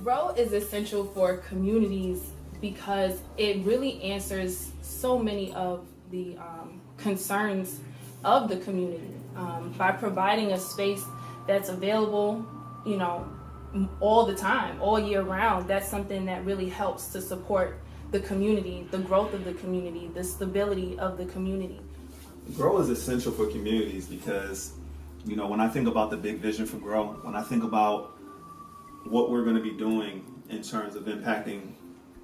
Grow is essential for communities because it really answers so many of the concerns of the community by providing a space that's available, all the time, all year round. That's something that really helps to support the community, the growth of the community, the stability of the community. Grow is essential for communities because, when I think about the big vision for Grow, when I think about what we're going to be doing in terms of impacting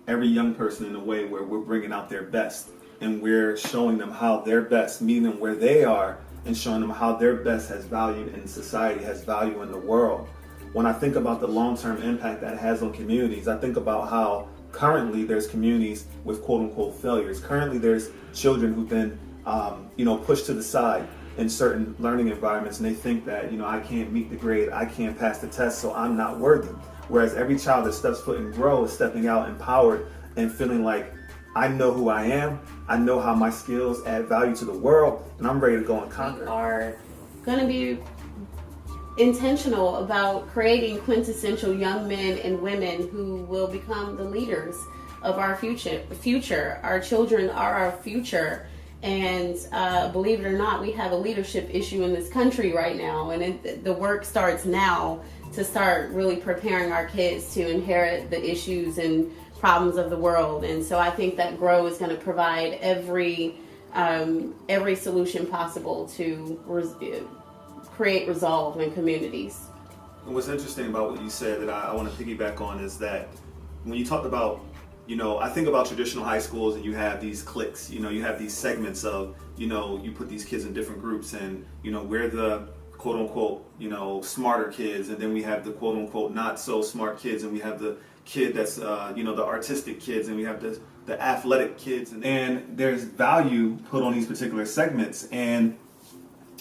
every young person in a way where we're bringing out their best and we're showing them how their best, meeting them where they are and showing them how their best has value in society, has value in the world. When I think about the long-term impact that has on communities, I think about how currently there's communities with quote-unquote failures. Currently there's children who've been pushed to the side in certain learning environments, and they think that, I can't meet the grade, I can't pass the test, so I'm not worthy. Whereas every child that steps foot in Grow is stepping out empowered and feeling like, I know who I am, I know how my skills add value to the world, and I'm ready to go and conquer. We are going to be intentional about creating quintessential young men and women who will become the leaders of our future. Our children are our future. And believe it or not, we have a leadership issue in this country right now. And the work starts now to start really preparing our kids to inherit the issues and problems of the world. And so I think that Grow is going to provide every solution possible to create resolve in communities. And what's interesting about what you said that I want to piggyback on is that when you talked about, I think about traditional high schools and you have these cliques, you have these segments of, you put these kids in different groups and, we're the quote unquote, smarter kids. And then we have the quote unquote not so smart kids. And we have the kid that's, the artistic kids, and we have the athletic kids. And there's value put on these particular segments. And,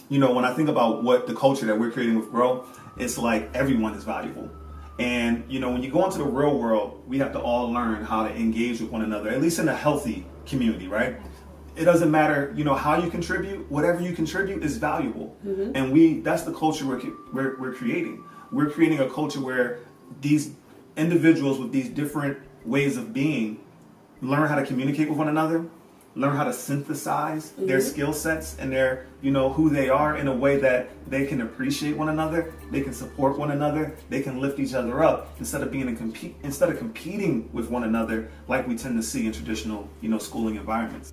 when I think about what the culture that we're creating with Grow, it's like everyone is valuable. And, when you go into the real world, we have to all learn how to engage with one another, at least in a healthy community, right? It doesn't matter, how you contribute, whatever you contribute is valuable. Mm-hmm. And that's the culture we're creating. We're creating a culture where these individuals with these different ways of being learn how to communicate with one another, learn how to synthesize their skill sets and their, who they are in a way that they can appreciate one another, they can support one another, they can lift each other up instead of competing with one another like we tend to see in traditional, schooling environments.